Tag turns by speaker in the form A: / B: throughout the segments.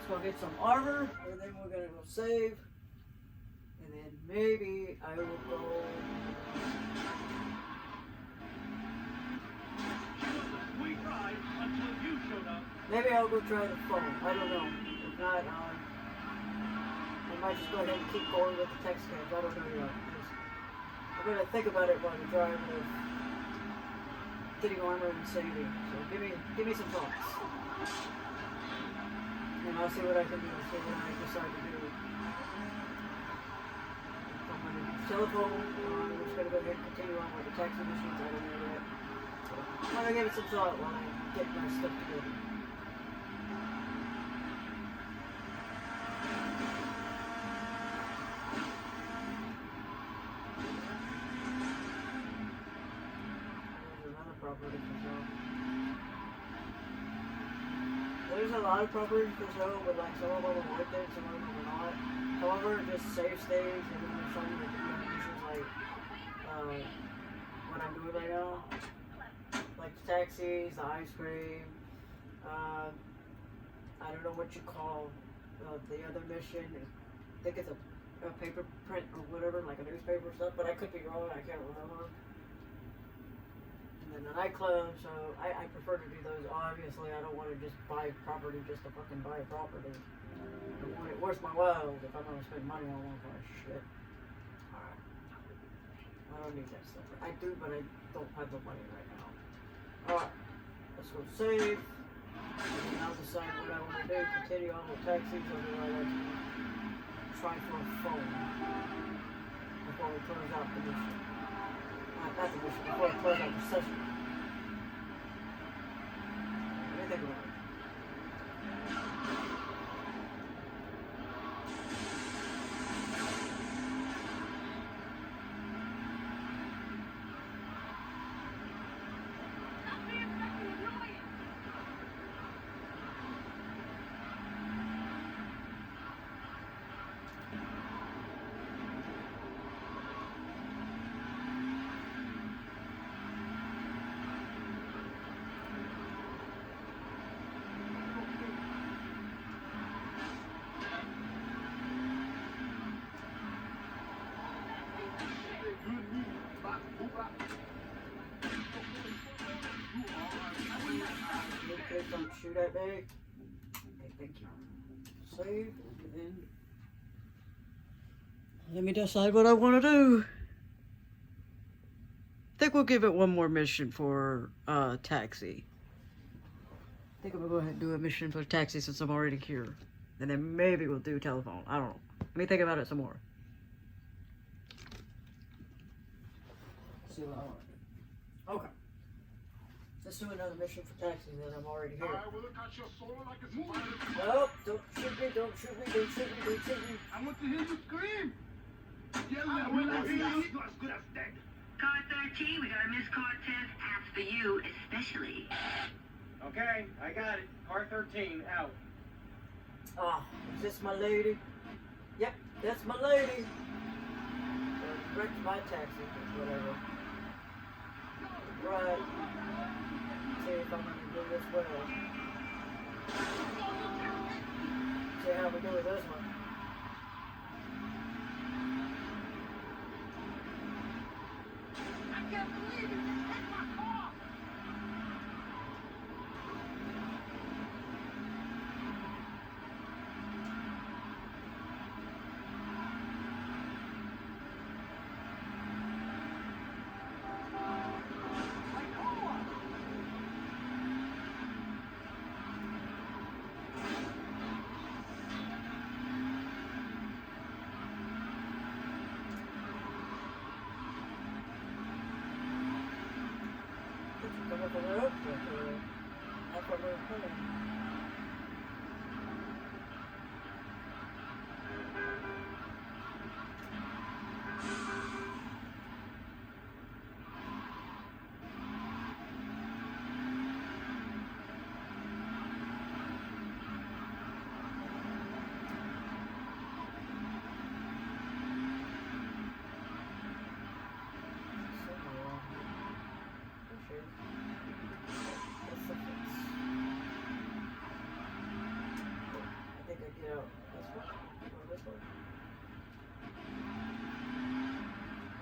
A: Let's go get some armor, and then we're gonna go save. And then maybe I will go. Maybe I'll go try the phone. I don't know. If not, I might just go ahead and keep going with the text games. I don't know yet. I'm gonna think about it while I'm driving of getting armor and saving. So give me some thoughts. And I'll see what I can do, see what I decide to do. From my telephone, I'm just going to go ahead and continue on with the taxi machines. I don't know yet. So I'm going to give it some thought while I get my stuff together. There's another property for sale. There's a lot of properties for sale, but like some of them are worth it, some of them are not. However, just save states and then there's some that do missions like what I'm doing right now. Like the taxis, the ice cream, I don't know what you call the other mission. I think it's a paper print or whatever, like a newspaper or stuff, but I could be wrong, I can't remember. And the nightclub, so I prefer to do those. Obviously, I don't want to just buy property just to fucking buy property. I want it worth my while if I'm going to spend money on all kind of shit. Alright. I don't need that stuff. I do, but I don't have the money right now. Alright. Let's go save. And I'll decide what I want to do. Continue on with taxis, or do I like to try for a phone before we close out the mission. Not the mission, before I close out the session. What do you think about it? Okay, don't shoot at me. Okay, thank you. Save, and then let me decide what I want to do. I think we'll give it one more mission for taxi. I think I'm gonna go ahead and do a mission for taxi since I'm already here. And then maybe we'll do telephone. I don't know. Let me think about it some more. See what I want to do. Okay. Let's do another mission for taxi then I'm already here. Nope, don't shoot me, don't shoot me, don't shoot me, don't shoot me.
B: I want to hear you scream. Yeah, I want to hear you. Not as good as dead.
C: Car 13, we got a missed car test. Ask for you, especially.
D: Okay, I got it. Car 13, out.
A: Ah, is this my lady? Yep, that's my lady. Wrecked my taxi, whatever. Right. See if I'm gonna do this well. See how we do with this one.
B: I can't believe it. That's my car.
A: one? Or this one?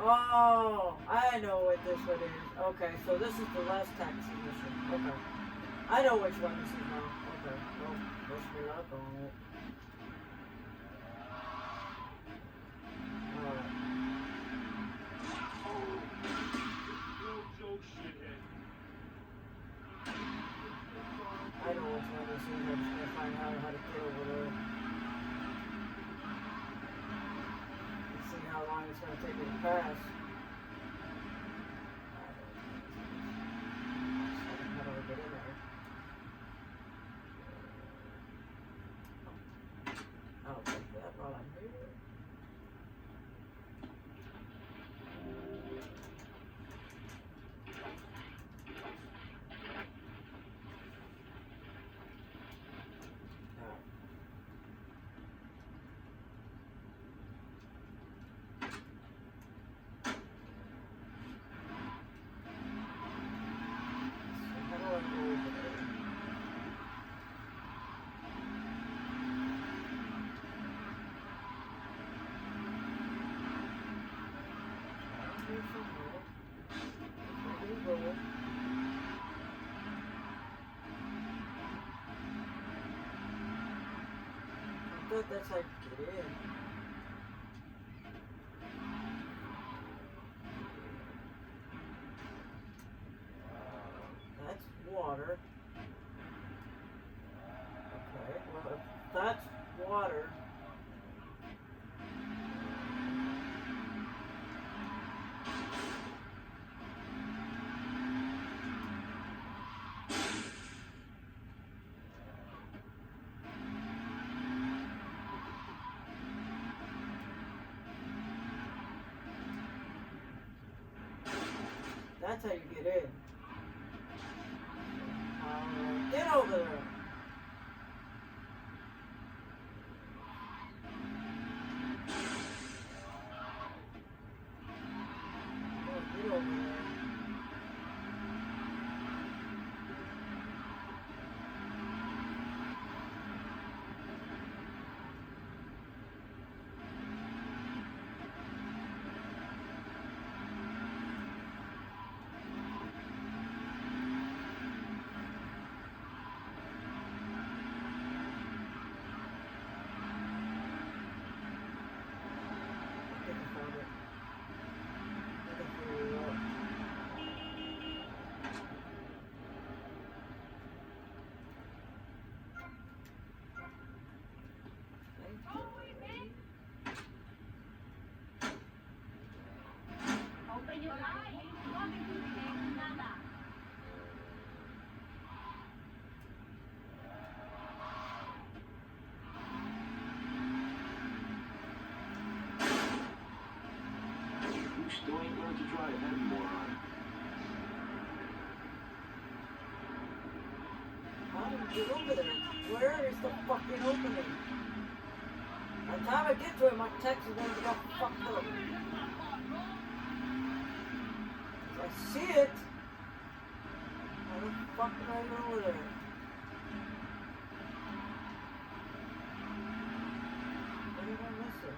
A: Oh, I know what this one is. Okay, so this is the last taxi mission. Okay. I know which one this is now. Okay, well, wish me luck on it. Alright.
B: No joke, shithead.
A: I know which one this is. I'm just gonna find out how to get over there. And see how long it's gonna take me to pass. How do I get in there? I'll take that while I'm here. How do I go over there? Here somewhere. Where do we go? I thought that's how you get in. That's water. Okay, well, if that's water. That's how you get in. Get over there. Get over there. I think I found it. I think I figured it out. Thank you.
E: Open your eyes. Welcome to the game, Nanda.
B: You still ain't learned to drive heavy, moron.
A: How do you get over there? Where is the fucking opening? By the time I get to it, my text is going to get fucked up. I see it. How the fuck did I get over there? What did I miss it?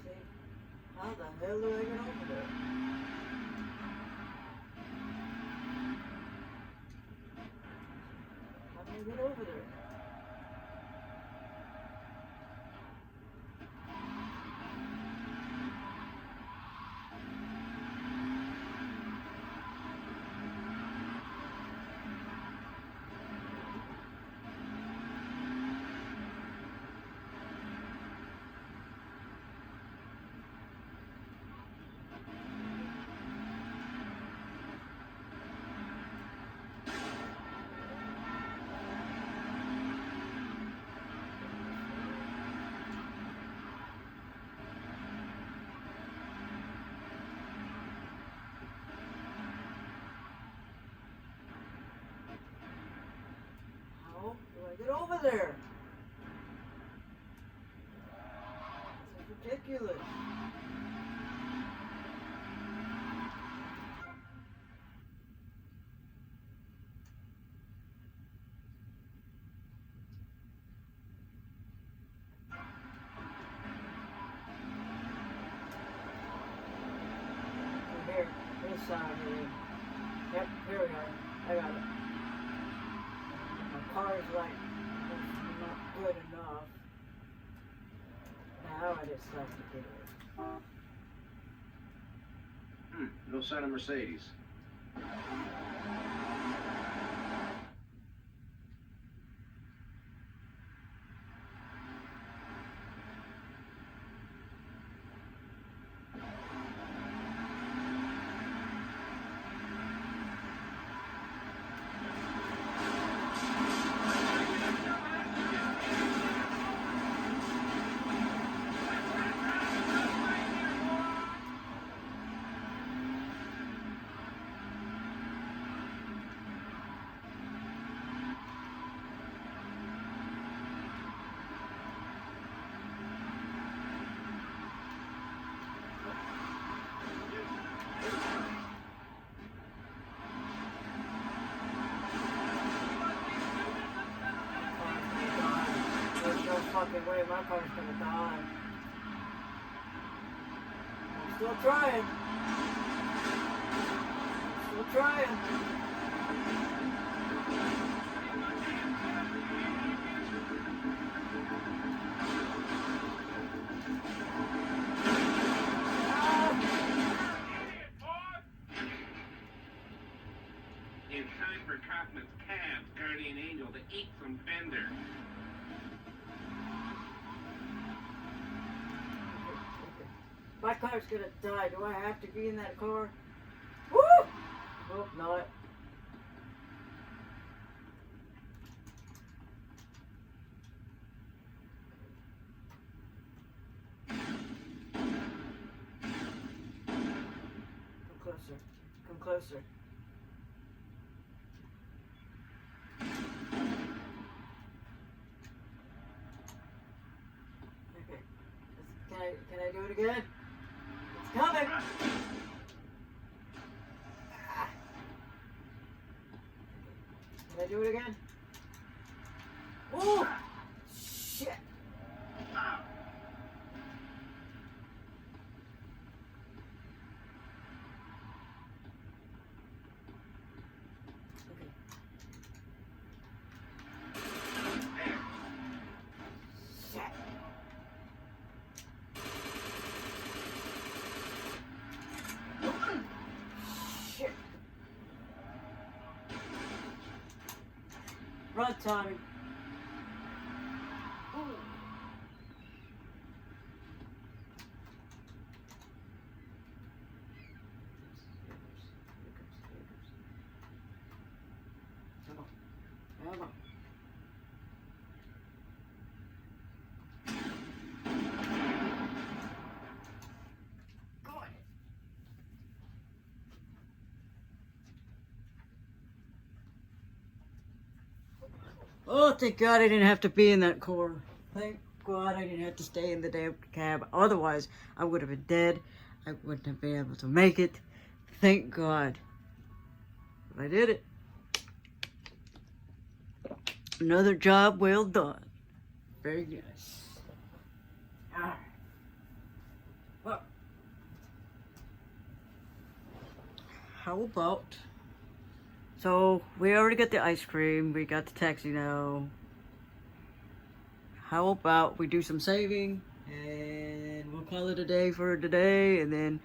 A: See? How the hell do I get over there? How do I get over there? side here. Yep, here we go. I got it. My car's like not good enough. Now I just have to get it.
D: No sign of Mercedes.
A: There's no fucking way my car's gonna die. I'm still trying. Still trying.
F: It's time for Kaufman's Cab's Guardian Angel to eat some fender.
A: My car's gonna die. Do I have to be in that car? Woo! Hope not. Come closer. Come closer. Okay. Can I do it again? It's coming! Ah. Can I do it again? Oh! Shit! Okay. Shit! Shit! Run, Tommy! Come on. Come on. Go on. Oh, thank God I didn't have to be in that car. Thank God I didn't have to stay in the damn cab. Otherwise, I would have been dead. I wouldn't have been able to make it. Thank God. But I did it. Another job well done. Very nice. Alright. Well, how about... So, we already got the ice cream. We got the taxi now. How about we do some saving and we'll call it a day for today, and then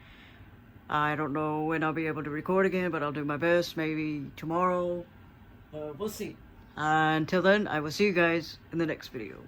A: I don't know when I'll be able to record again, but I'll do my best, maybe tomorrow. We'll see. Until then, I will see you guys in the next video.